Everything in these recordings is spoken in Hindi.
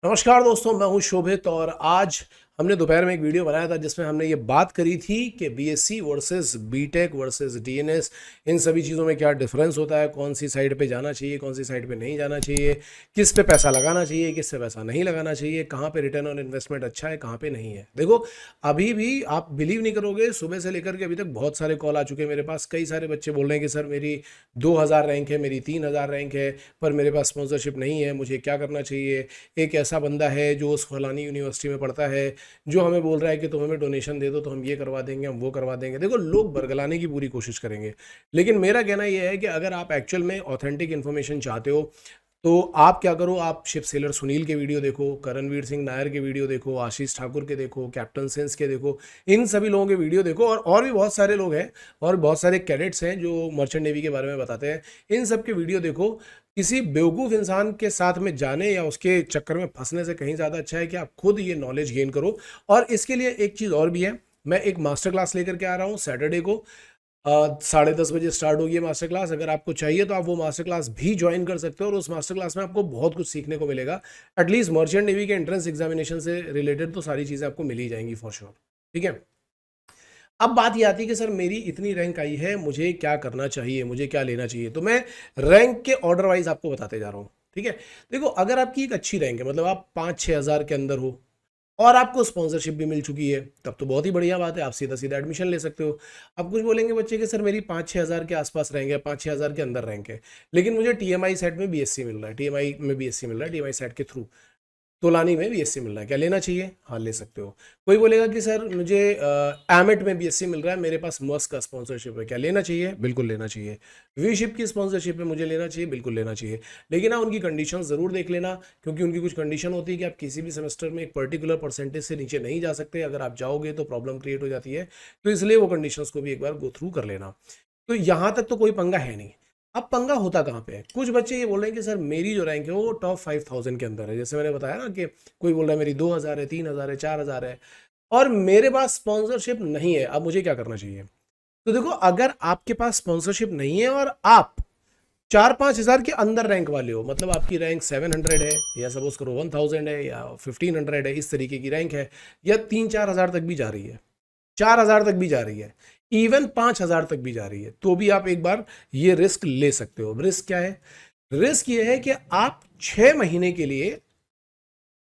नमस्कार दोस्तों, मैं हूं शोभित और आज हमने दोपहर में एक वीडियो बनाया था जिसमें हमने ये बात करी थी कि BSc versus BTech versus DNS, इन सभी चीज़ों में क्या डिफरेंस होता है, कौन सी साइड पे जाना चाहिए, कौन सी साइड पे नहीं जाना चाहिए, किस पे पैसा लगाना चाहिए, किस पे पैसा नहीं लगाना चाहिए, कहाँ पे रिटर्न ऑन इन्वेस्टमेंट अच्छा है, कहाँ पे नहीं है। देखो, अभी भी आप बिलीव नहीं करोगे, सुबह से लेकर के अभी तक बहुत सारे कॉल आ चुके हैं मेरे पास। कई सारे बच्चे बोल रहे हैं कि सर मेरी 2000 रैंक है, मेरी 3000 रैंक है, पर मेरे पास स्पॉन्सरशिप नहीं है, मुझे क्या करना चाहिए। एक ऐसा बंदा है जो उस फलानी यूनिवर्सिटी में पढ़ता है, जो हमें बोल रहा है कि तुम हमें डोनेशन दे दो तो हम ये करवा देंगे, हम वो करवा देंगे। देखो, लोग बरगलाने की पूरी कोशिश करेंगे, लेकिन मेरा कहना यह है कि अगर आप एक्चुअल में ऑथेंटिक इन्फॉर्मेशन चाहते हो तो आप क्या करो, आप शिप सेलर सुनील के वीडियो देखो, करणवीर सिंह नायर के वीडियो देखो, आशीष ठाकुर के देखो, कैप्टन सेंस के देखो, इन सभी लोगों के वीडियो देखो। और भी बहुत सारे लोग हैं और बहुत सारे कैडेट्स हैं जो मर्चेंट नेवी के बारे में बताते हैं। इन सब के वीडियो देखो। किसी बेवकूफ़ इंसान के साथ में जाने या उसके चक्कर में फंसने से कहीं ज़्यादा अच्छा है कि आप खुद ये नॉलेज गेन करो। और इसके लिए एक चीज़ और भी है, मैं एक मास्टर क्लास लेकर के आ रहा हूँ सैटरडे को। 10:30 बजे स्टार्ट होगी ये मास्टर क्लास। अगर आपको चाहिए तो आप वो मास्टर क्लास भी ज्वाइन कर सकते हो और उस मास्टर क्लास में आपको बहुत कुछ सीखने को मिलेगा। एटलीस्ट मर्चेंट नेवी के एंट्रेंस एग्जामिनेशन से रिलेटेड तो सारी चीज़ें आपको मिल ही जाएंगी फॉर श्योर। ठीक है। अब बात ये आती है कि सर मेरी इतनी रैंक आई है, मुझे क्या करना चाहिए, मुझे क्या लेना चाहिए। तो मैं रैंक के ऑर्डर वाइज आपको बताते जा रहा हूँ। ठीक है। देखो, अगर आपकी एक अच्छी रैंक है, मतलब आप 5-6 हज़ार के अंदर हो और आपको स्पॉन्सरशिप भी मिल चुकी है, तब तो बहुत ही बढ़िया बात है, आप सीधा सीधा एडमिशन ले सकते हो। अब कुछ बोलेंगे बच्चे कि सर मेरी 5-6 हज़ार के आसपास रैंक है, 5-6 हज़ार के अंदर रैंक है, लेकिन मुझे टीएमआई सेट में बीएससी मिल रहा है, टीएमआई में बीएससी मिल रहा है, टीएमआई सेट के थ्रू तोलानी में बीएससी मिल रहा है, क्या लेना चाहिए? हाँ, ले सकते हो। कोई बोलेगा कि सर मुझे एमिट में बीएससी मिल रहा है, मेरे पास मस्क का स्पॉन्सरशिप है, क्या लेना चाहिए? बिल्कुल लेना चाहिए। वी शिप की स्पॉन्सरशिप है, मुझे लेना चाहिए? बिल्कुल लेना चाहिए। लेकिन हाँ, उनकी कंडीशन ज़रूर देख लेना, क्योंकि उनकी कुछ कंडीशन होती है कि आप किसी भी सेमेस्टर में एक पर्टिकुलर परसेंटेज से नीचे नहीं जा सकते। अगर आप जाओगे तो प्रॉब्लम क्रिएट हो जाती है, तो इसलिए वो कंडीशंस को भी एक बार गो थ्रू कर लेना। तो यहाँ तक तो कोई पंगा है नहीं। अब पंगा होता कहाँ पे है? कुछ बच्चे ये बोल रहे हैं कि सर मेरी जो रैंक है वो टॉप 5000 के अंदर है। जैसे मैंने बताया ना कि कोई बोल रहा है मेरी 2000 है, 3000 है, 4000 है, और मेरे पास स्पॉन्सरशिप नहीं है, अब मुझे क्या करना चाहिए? तो देखो, अगर आपके पास स्पॉन्सरशिप नहीं है और आप 4-5 हज़ार के अंदर रैंक वाले हो, मतलब आपकी रैंक 700 है, या सपोज करो 1000 है, या 1500 है, इस तरीके की रैंक है, या 3-4 हज़ार तक भी जा रही है, 4 हज़ार तक भी जा रही है, इवन 5 हज़ार तक भी जा रही है, तो भी आप एक बार ये रिस्क ले सकते हो। रिस्क क्या है? रिस्क ये है कि आप 6 महीने के लिए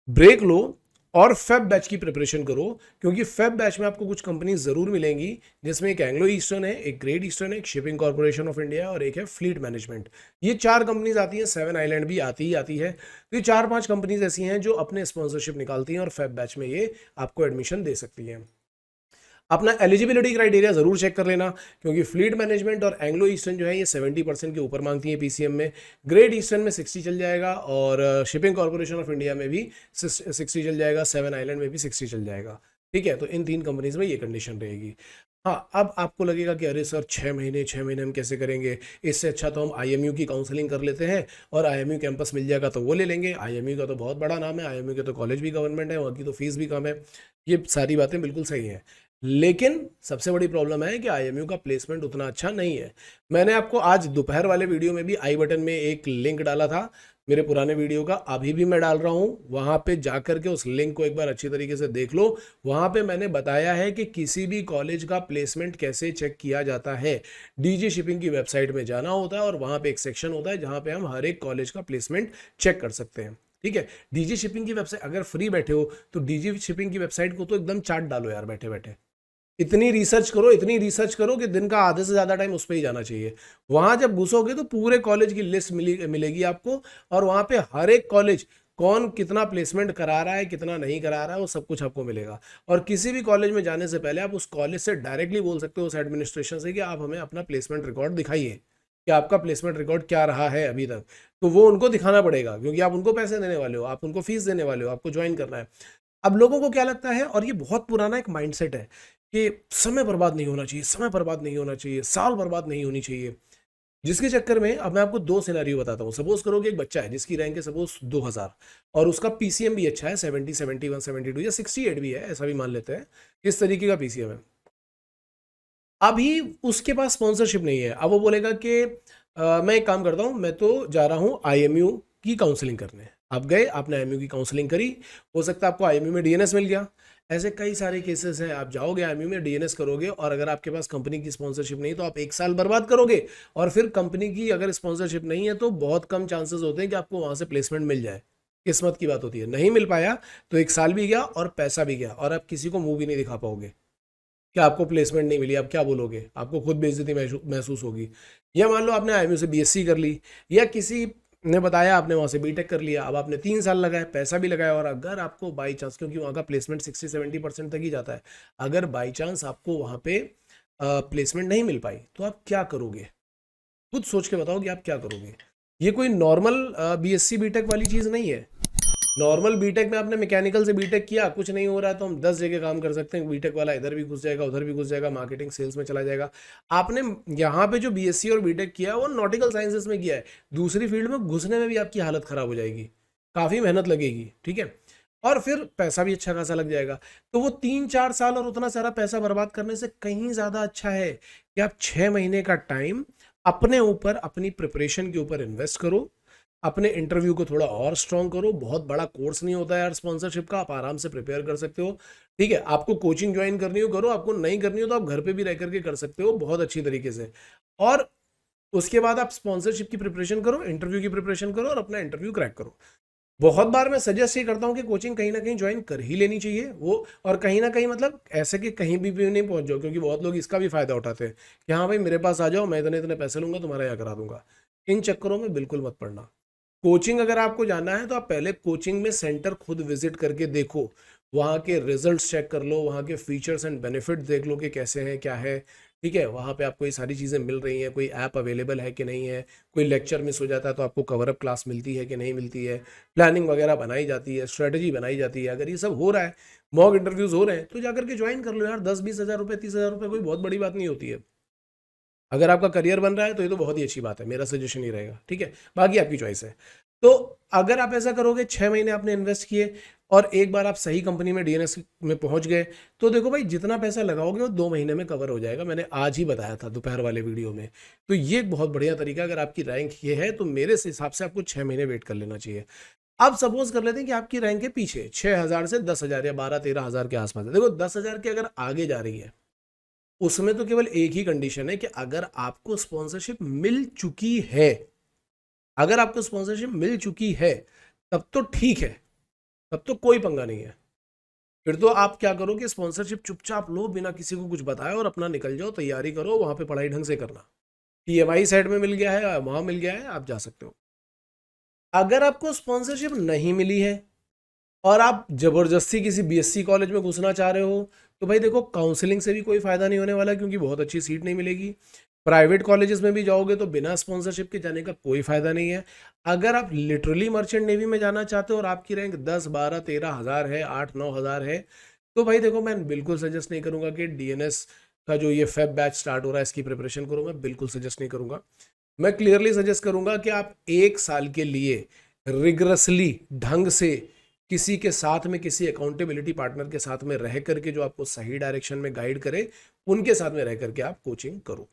ब्रेक लो और फेब बैच की प्रिपरेशन करो, क्योंकि फेब बैच में आपको कुछ कंपनी जरूर मिलेंगी, जिसमें एक एंग्लो ईस्टर्न है, एक ग्रेट ईस्टर्न है, एक शिपिंग कॉर्पोरेशन ऑफ इंडिया और एक है फ्लीट मैनेजमेंट। ये 4 कंपनीज आती हैं, सेवन आइलैंड भी आती ही आती है। तो ये 4-5 कंपनीज ऐसी हैं जो अपने स्पॉन्सरशिप निकालती हैं और फेब बैच में ये आपको एडमिशन दे सकती हैं। अपना एलिजिबिलिटी क्राइटेरिया जरूर चेक कर लेना, क्योंकि फ्लीट मैनेजमेंट और एंग्लो ईस्टर्न जो है ये 70% के ऊपर मांगती है पीसीएम में। ग्रेट ईस्टर्न में 60 चल जाएगा और शिपिंग कॉर्पोरेशन ऑफ इंडिया में भी 60 चल जाएगा, सेवन आइलैंड में भी 60 चल जाएगा। ठीक है, तो इन 3 कंपनीज में ये कंडीशन रहेगी। हाँ, अब आपको लगेगा कि अरे सर 6 महीने हम कैसे करेंगे, इससे अच्छा तो हम आईएमयू की काउंसलिंग कर लेते हैं और आईएमयू कैंपस मिल जाएगा तो वो ले लेंगे। आईएमयू का तो बहुत बड़ा नाम है, आईएमयू के तो कॉलेज भी गवर्नमेंट है, वहाँ की तो फीस भी कम है। ये सारी बातें बिल्कुल सही हैं, लेकिन सबसे बड़ी प्रॉब्लम है कि आईएमयू का प्लेसमेंट उतना अच्छा नहीं है। मैंने आपको आज दोपहर वाले वीडियो में भी आई बटन में एक लिंक डाला था मेरे पुराने वीडियो का, अभी भी मैं डाल रहा हूँ, वहाँ पे जाकर के उस लिंक को एक बार अच्छी तरीके से देख लो। वहाँ पे मैंने बताया है कि किसी भी कॉलेज का प्लेसमेंट कैसे चेक किया जाता है। डीजी शिपिंग की वेबसाइट में जाना होता है और वहाँ पे एक सेक्शन होता है जहाँ पे हम हर एक कॉलेज का प्लेसमेंट चेक कर सकते हैं। ठीक है, डीजी शिपिंग की वेबसाइट, अगर फ्री बैठे हो तो डीजी शिपिंग की वेबसाइट को तो एकदम चाट डालो यार, बैठे बैठे इतनी रिसर्च करो, इतनी रिसर्च करो कि दिन का आधे से ज़्यादा टाइम उस पर ही जाना चाहिए। वहाँ जब घुसोगे तो पूरे कॉलेज की लिस्ट मिलेगी आपको, और वहाँ पे हर एक कॉलेज कौन कितना प्लेसमेंट करा रहा है, कितना नहीं करा रहा है, वो सब कुछ आपको मिलेगा। और किसी भी कॉलेज में जाने से पहले आप उस कॉलेज से डायरेक्टली बोल सकते हो, उस एडमिनिस्ट्रेशन से, कि आप हमें अपना प्लेसमेंट रिकॉर्ड दिखाइए कि आपका प्लेसमेंट रिकॉर्ड क्या रहा है अभी तक। तो वो उनको दिखाना पड़ेगा, क्योंकि आप उनको पैसे देने वाले हो, आप उनको फीस देने वाले हो, आपको ज्वाइन करना है। अब लोगों को क्या लगता है, और ये बहुत पुराना एक माइंडसेट है, कि समय बर्बाद नहीं होना चाहिए, समय बर्बाद नहीं होना चाहिए, साल बर्बाद नहीं होनी चाहिए। जिसके चक्कर में अब मैं आपको दो सिनेरियो बताता हूँ। सपोज करो कि एक बच्चा है जिसकी रैंक है सपोज 2000 और उसका पीसीएम भी अच्छा है, 70, 71, 72 या 68 भी है, ऐसा भी मान लेते हैं। इस तरीके का पीसीएम है। अभी उसके पास स्पॉन्सरशिप नहीं है। अब वो बोलेगा कि मैं एक काम करता हूँ, मैं तो जा रहा हूँ आईएमयू की काउंसलिंग करने। आप गए, आपने आईएमयू की काउंसलिंग करी, हो सकता है आपको आईएमयू में डीएनएस मिल गया। ऐसे कई सारे केसेस हैं, आप जाओगे आईएमयू में डीएनएस करोगे और अगर आपके पास कंपनी की स्पॉन्सरशिप नहीं तो आप 1 साल बर्बाद करोगे, और फिर कंपनी की अगर स्पॉन्सरशिप नहीं है तो बहुत कम चांसेस होते हैं कि आपको वहां से प्लेसमेंट मिल जाए। किस्मत की बात होती है, नहीं मिल पाया तो 1 साल भी गया और पैसा भी गया, और आप किसी को मुंह भी नहीं दिखा पाओगे कि आपको प्लेसमेंट नहीं मिली। आप क्या बोलोगे, आपको खुद बेइज्जती महसूस होगी। या मान लो आपने आईएमयू से बीएससी कर ली, या किसी ने बताया, आपने वहाँ से बीटेक कर लिया, अब आपने 3 साल लगाए, पैसा भी लगाया, और अगर आपको बाई चांस, क्योंकि वहाँ का प्लेसमेंट 60-70% तक ही जाता है, अगर बाई चांस आपको वहाँ पे प्लेसमेंट नहीं मिल पाई तो आप क्या करोगे? खुद सोच के बताओ कि आप क्या करोगे। ये कोई नॉर्मल बीएससी बीटेक वाली चीज़ नहीं है। नॉर्मल बीटेक में आपने मैकेनिकल से बीटेक किया, कुछ नहीं हो रहा है तो हम 10 जगह काम कर सकते हैं, बीटेक वाला इधर भी घुस जाएगा, उधर भी घुस जाएगा, मार्केटिंग सेल्स में चला जाएगा। आपने यहाँ पे जो बीएससी और बीटेक किया है वो नॉटिकल साइंसेस में किया है, दूसरी फील्ड में घुसने में भी आपकी हालत खराब हो जाएगी, काफ़ी मेहनत लगेगी, ठीक है, और फिर पैसा भी अच्छा खासा लग जाएगा। तो वो 3-4 साल और उतना सारा पैसा बर्बाद करने से कहीं ज़्यादा अच्छा है कि आप 6 महीने का टाइम अपने ऊपर, अपनी प्रिपरेशन के ऊपर इन्वेस्ट करो, अपने इंटरव्यू को थोड़ा और स्ट्रॉन्ग करो। बहुत बड़ा कोर्स नहीं होता है यार स्पॉन्सरशिप का, आप आराम से प्रिपेयर कर सकते हो, ठीक है। आपको कोचिंग ज्वाइन करनी हो करो, आपको नहीं करनी हो तो आप घर पे भी रह करके कर सकते हो बहुत अच्छी तरीके से। और उसके बाद आप स्पॉन्सरशिप की प्रिपरेशन करो, इंटरव्यू की प्रिपरेशन करो और अपना इंटरव्यू क्रैक करो। बहुत बार मैं सजेस्ट ये करता हूँ कि कोचिंग कहीं ना कहीं ज्वाइन कर ही लेनी चाहिए वो, और कहीं ना कहीं मतलब ऐसे कि कहीं भी नहीं पहुंच जाओ, क्योंकि बहुत लोग इसका भी फायदा उठाते हैं कि हाँ भाई मेरे पास आ जाओ, मैं इतने इतने पैसे लूंगा, तुम्हारा यहाँ करा दूंगा। इन चक्करों में बिल्कुल मत पड़ना। कोचिंग अगर आपको जाना है तो आप पहले कोचिंग में सेंटर खुद विजिट करके देखो, वहाँ के रिजल्ट्स चेक कर लो, वहाँ के फीचर्स एंड बेनिफिट देख लो कि कैसे हैं, क्या है, ठीक है। वहाँ पे आपको ये सारी चीज़ें मिल रही हैं, कोई ऐप अवेलेबल है कि नहीं है, कोई लेक्चर मिस हो जाता है तो आपको कवर अप क्लास मिलती है कि नहीं मिलती है, प्लानिंग वगैरह बनाई जाती है, स्ट्रेटजी बनाई जाती है। अगर ये सब हो रहा है, मॉक इंटरव्यूज हो रहे हैं, तो जाकर के ज्वाइन कर लो यार। 10-20 हज़ार रुपये, 30 हज़ार रुपये कोई बहुत बड़ी बात नहीं होती है। अगर आपका करियर बन रहा है तो ये तो बहुत ही अच्छी बात है, मेरा सजेशन ही रहेगा, ठीक है, बाकी आपकी चॉइस है। तो अगर आप ऐसा करोगे, 6 महीने आपने इन्वेस्ट किए और एक बार आप सही कंपनी में डीएनएस में पहुंच गए, तो देखो भाई जितना पैसा लगाओगे वो 2 महीने में कवर हो जाएगा। मैंने आज ही बताया था दोपहर वाले वीडियो में। तो ये एक बहुत बढ़िया तरीका, अगर आपकी रैंक ये है तो मेरे हिसाब से आपको 6 महीने वेट कर लेना चाहिए। अब सपोज कर लेते हैं कि आपकी रैंक के पीछे 6,000 से 10,000 या 12-13 हज़ार के आसपास है। देखो 10,000 के अगर आगे जा रही है, उसमें तो केवल एक ही कंडीशन है कि अगर आपको स्पॉन्सरशिप मिल चुकी है, अगर आपको स्पॉन्सरशिप मिल चुकी है तब तो ठीक है, तब तो कोई पंगा नहीं है। फिर तो आप क्या करो कि स्पॉन्सरशिप चुपचाप लो, बिना किसी को कुछ बताए, और अपना निकल जाओ, तैयारी करो, वहां पे पढ़ाई ढंग से करना। ईएमआई साइड में मिल गया है, वहां मिल गया है, आप जा सकते हो। अगर आपको स्पॉन्सरशिप नहीं मिली है और आप जबरदस्ती किसी बीएससी कॉलेज में घुसना चाह रहे हो, तो भाई देखो काउंसलिंग से भी कोई फायदा नहीं होने वाला, क्योंकि बहुत अच्छी सीट नहीं मिलेगी। प्राइवेट कॉलेजेस में भी जाओगे तो बिना स्पॉन्सरशिप के जाने का कोई फायदा नहीं है। अगर आप लिटरली मर्चेंट नेवी में जाना चाहते हो और आपकी रैंक 10-12-13 हज़ार है, 8-9 हज़ार है, तो भाई देखो मैं बिल्कुल सजेस्ट नहीं करूंगा कि डीएनएस का जो ये फेब बैच स्टार्ट हो रहा है इसकी प्रिपरेशन करो। मैं बिल्कुल सजेस्ट नहीं करूंगा। मैं क्लियरली सजेस्ट करूंगा कि आप 1 साल के लिए रिगरसली ढंग से किसी के साथ में, किसी अकाउंटेबिलिटी पार्टनर के साथ में रह करके, जो आपको सही डायरेक्शन में गाइड करे, उनके साथ में रह करके आप कोचिंग करो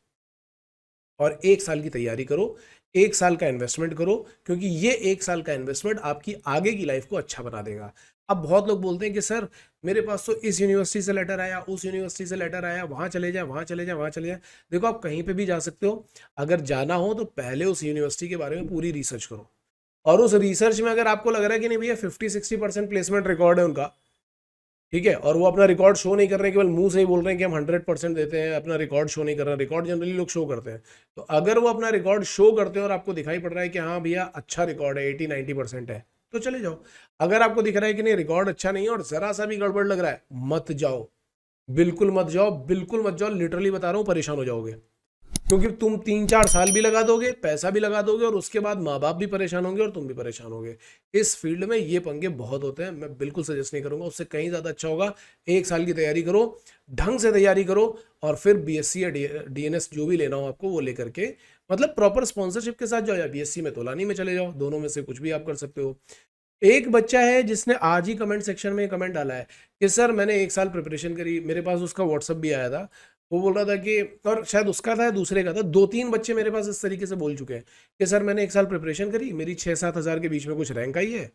और 1 साल की तैयारी करो, 1 साल का इन्वेस्टमेंट करो, क्योंकि ये 1 साल का इन्वेस्टमेंट आपकी आगे की लाइफ को अच्छा बना देगा। अब बहुत लोग बोलते हैं कि सर मेरे पास तो इस यूनिवर्सिटी से लेटर आया, उस यूनिवर्सिटी से लेटर आया, वहाँ चले जाए, वहाँ चले जाए, वहाँ चले जाए। देखो आप कहीं पे भी जा सकते हो, अगर जाना हो तो पहले उस यूनिवर्सिटी के बारे में पूरी रिसर्च करो, और उस रिसर्च में अगर आपको लग रहा है कि नहीं भैया 50-60% प्लेसमेंट रिकॉर्ड है उनका, ठीक है, और वो अपना रिकॉर्ड शो नहीं कर रहे हैं, केवल मुंह से ही बोल रहे हैं कि हम 100% देते हैं, अपना रिकॉर्ड शो नहीं कर रहे हैं। रिकॉर्ड जनरली लोग शो करते हैं, तो अगर वो अपना रिकॉर्ड शो करते हैं और आपको दिखाई पड़ रहा है कि हाँ भैया अच्छा रिकॉर्ड है, 80-90% है, तो चले जाओ। अगर आपको दिख रहा है कि नहीं रिकॉर्ड अच्छा नहीं है और जरा सा भी गड़बड़ लग रहा है, मत जाओ, बिल्कुल मत जाओ, बिल्कुल मत जाओ, लिटरली बता रहा हूँ, परेशान हो जाओगे। क्योंकि तुम 3-4 साल भी लगा दोगे, पैसा भी लगा दोगे, और उसके बाद माँ बाप भी परेशान होंगे और तुम भी परेशान होगे। इस फील्ड में ये पंगे बहुत होते हैं, मैं बिल्कुल सजेस्ट नहीं करूंगा। उससे कहीं ज़्यादा अच्छा होगा 1 साल की तैयारी करो, ढंग से तैयारी करो, और फिर बीएससी या डीएनएस जो भी लेना हो आपको वो लेकर के, मतलब प्रॉपर स्पॉन्सरशिप के साथ जाओ, या बीएससी में तोलानी में चले जाओ, दोनों में से कुछ भी आप कर सकते हो। एक बच्चा है जिसने आज ही कमेंट सेक्शन में कमेंट डाला है कि सर मैंने 1 साल प्रिपरेशन करी, मेरे पास उसका व्हाट्सअप भी आया था। वो बोल रहा था कि, और शायद उसका था दूसरे का था, 2-3 बच्चे मेरे पास इस तरीके से बोल चुके हैं कि सर मैंने 1 साल प्रिपरेशन करी, मेरी 6-7 हज़ार के बीच में कुछ रैंक आई है,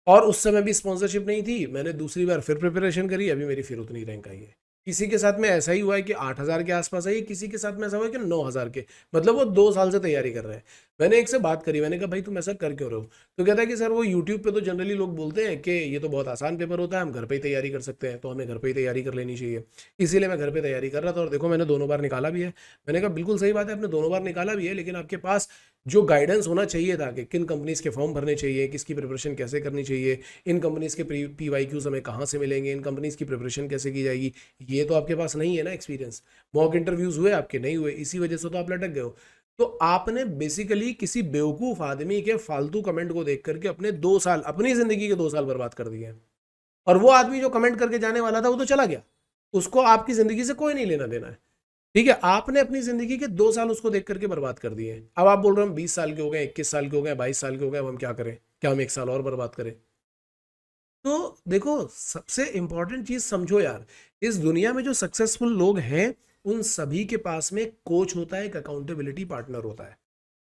और उस समय भी स्पॉन्सरशिप नहीं थी, मैंने दूसरी बार फिर प्रिपरेशन करी, अभी मेरी फिर उतनी रैंक आई है। किसी के साथ में ऐसा ही हुआ है कि 8,000 के आसपास आई, किसी के साथ में ऐसा हुआ है कि 9,000 के, मतलब वो 2 साल से तैयारी कर रहे हैं। मैंने एक से बात करी, मैंने कहा भाई तुम ऐसा कर क्यों रहे हो? तो कहता है कि सर वो यूट्यूब पे तो जनरली लोग बोलते हैं कि ये तो बहुत आसान पेपर होता है, हम घर पे ही तैयारी कर सकते हैं, तो हमें घर पे ही तैयारी कर लेनी चाहिए। इसीलिए मैं घर पे तैयारी कर रहा था, और देखो मैंने दोनों बार निकाला भी है। मैंने कहा बिल्कुल सही बात है, आपने दोनों बार निकाला भी है, लेकिन आपके पास जो गाइडेंस होना चाहिए था कि किन कंपनीज के फॉर्म भरने चाहिए, किसकी प्रिपरेशन कैसे करनी चाहिए, इन कंपनीज के PYQs हमें कहाँ से मिलेंगे, इन कंपनीज की प्रिपरेशन कैसे की जाएगी, ये तो आपके पास नहीं है ना एक्सपीरियंस। मॉक इंटरव्यूज हुए आपके, नहीं हुए, इसी वजह से तो आप लटक गए हो। तो आपने बेसिकली किसी बेवकूफ आदमी के फालतू कमेंट को देख करके अपने 2 साल, अपनी जिंदगी के 2 साल बर्बाद कर दिए हैं। और वो आदमी जो कमेंट करके जाने वाला था वो तो चला गया, उसको आपकी जिंदगी से कोई नहीं लेना देना है। ठीक है, आपने अपनी जिंदगी के 2 साल उसको देख करके बर्बाद कर दिए। अब आप बोल रहे हो हम 20 साल के हो गए, 21 साल के हो गए, 22 साल के हो गए, अब हम क्या करें? क्या हम 1 साल और बर्बाद करें? तो देखो, सबसे इंपॉर्टेंट चीज समझो यार, इस दुनिया में जो सक्सेसफुल लोग हैं उन सभी के पास में कोच होता है, एक अकाउंटेबिलिटी पार्टनर होता है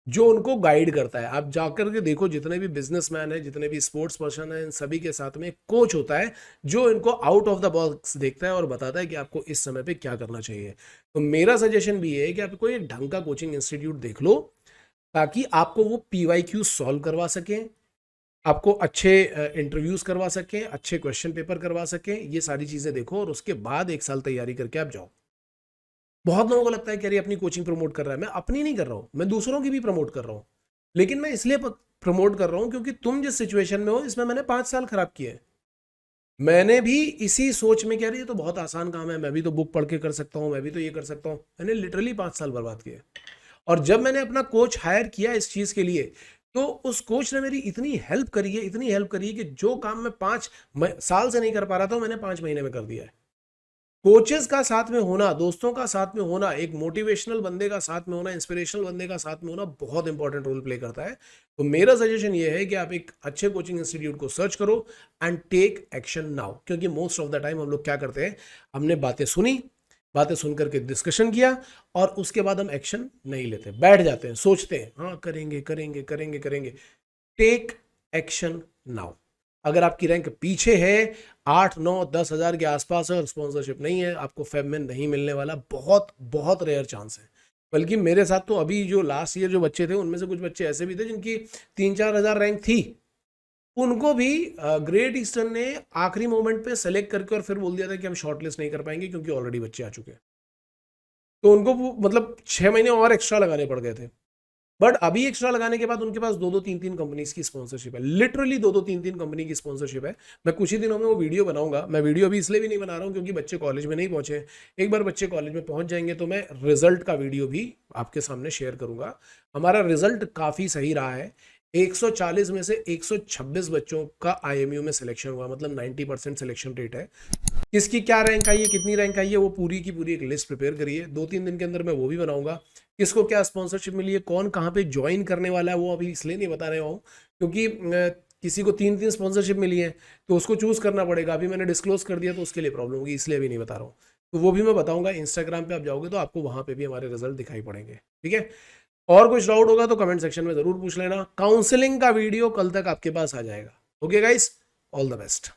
जो उनको गाइड करता है। आप जाकर के देखो, जितने भी बिजनेसमैन है, जितने भी स्पोर्ट्स पर्सन है, इन सभी के साथ में कोच होता है जो इनको आउट ऑफ द बॉक्स देखता है और बताता है कि आपको इस समय पे क्या करना चाहिए। तो मेरा सजेशन भी ये है कि आप कोई एक ढंग का कोचिंग इंस्टीट्यूट देख लो, ताकि आपको वो PYQ सॉल्व करवा सकें, आपको अच्छे इंटरव्यूज करवा सकें, अच्छे क्वेश्चन पेपर करवा सकें। ये सारी चीजें देखो, और उसके बाद 1 साल तैयारी करके आप जाओ। बहुत लोगों को लगता है कि अरे अपनी कोचिंग प्रमोट कर रहा है, मैं अपनी नहीं कर रहा हूं, मैं दूसरों की भी प्रमोट कर रहा हूं। लेकिन मैं इसलिए प्रमोट कर रहा हूं क्योंकि तुम जिस सिचुएशन में हो, इसमें मैंने 5 साल खराब किए हैं। मैंने भी इसी सोच में, कह रही है तो बहुत आसान काम है, मैं भी तो बुक पढ़ के कर सकता हूं, मैं भी तो ये कर सकता हूं, मैंने लिटरली 5 साल बर्बाद किए। और जब मैंने अपना कोच हायर किया इस चीज के लिए, तो उस कोच ने मेरी इतनी हेल्प करी है, इतनी हेल्प करी है कि जो काम मैं 5 साल से नहीं कर पा रहा था, मैंने 5 महीने में कर दिया है। कोचेस का साथ में होना, दोस्तों का साथ में होना, एक मोटिवेशनल बंदे का साथ में होना, इंस्पिरेशनल बंदे का साथ में होना बहुत इंपॉर्टेंट रोल प्ले करता है। तो मेरा सजेशन ये है कि आप एक अच्छे कोचिंग इंस्टीट्यूट को सर्च करो एंड टेक एक्शन नाउ। क्योंकि मोस्ट ऑफ द टाइम हम लोग क्या करते हैं, हमने बातें सुनी, बातें सुन करके डिस्कशन किया, और उसके बाद हम एक्शन नहीं लेते, बैठ जाते हैं, सोचते हैं हाँ करेंगे करेंगे करेंगे करेंगे। Take action now. अगर आपकी रैंक पीछे है, 8-9-10 हज़ार के आसपास है, और स्पॉन्सरशिप नहीं है, आपको फेब में नहीं मिलने वाला, बहुत बहुत रेयर चांस है। बल्कि मेरे साथ तो अभी जो लास्ट ईयर जो बच्चे थे, उनमें से कुछ बच्चे ऐसे भी थे जिनकी 3-4 हज़ार रैंक थी, उनको भी ग्रेट ईस्टर्न ने आखिरी मोमेंट पे सेलेक्ट करके और फिर बोल दिया था कि हम शॉर्टलिस्ट नहीं कर पाएंगे क्योंकि ऑलरेडी बच्चे आ चुके हैं। तो उनको मतलब 6 महीने और एक्स्ट्रा लगाने पड़ गए थे। बट अभी एक्स्ट्रा लगाने के बाद उनके पास 2-2-3-3 कंपनीज की स्पॉन्सरशिप है, लिटरली 2-2-3-3 कंपनी की स्पॉन्सरशिप है। मैं कुछ ही दिनों में वो वीडियो बनाऊंगा। मैं वीडियो अभी इसलिए भी नहीं बना रहा हूँ क्योंकि बच्चे कॉलेज में नहीं पहुंचे। एक बार बच्चे कॉलेज में पहुंच जाएंगे तो मैं रिजल्ट का वीडियो भी आपके सामने शेयर करूंगा। हमारा रिजल्ट काफ़ी सही रहा है। 140 में से 126 बच्चों का IMU में सिलेक्शन हुआ, मतलब 90% सिलेक्शन रेट है। किसकी क्या रैंक आई है, कितनी रैंक आई है, वो पूरी की पूरी एक लिस्ट प्रिपेयर करिए। 2-3 दिन के अंदर मैं वो भी बनाऊंगा। किसको क्या स्पॉन्सरशिप मिली है, कौन कहाँ पे ज्वाइन करने वाला है, वो अभी इसलिए नहीं बता रहा हूँ क्योंकि किसी को 3-3 स्पॉन्सरशिप मिली है तो उसको चूज करना पड़ेगा। अभी मैंने डिस्क्लोज कर दिया तो उसके लिए प्रॉब्लम होगी, इसलिए अभी नहीं बता रहा हूँ। तो वो भी मैं बताऊंगा। इंस्टाग्राम पे आप जाओगे तो आपको वहां पे भी हमारे रिजल्ट दिखाई पड़ेंगे। ठीक है, और कुछ डाउट होगा तो कमेंट सेक्शन में जरूर पूछ लेना। काउंसलिंग का वीडियो कल तक आपके पास आ जाएगा। Okay guys, all the best.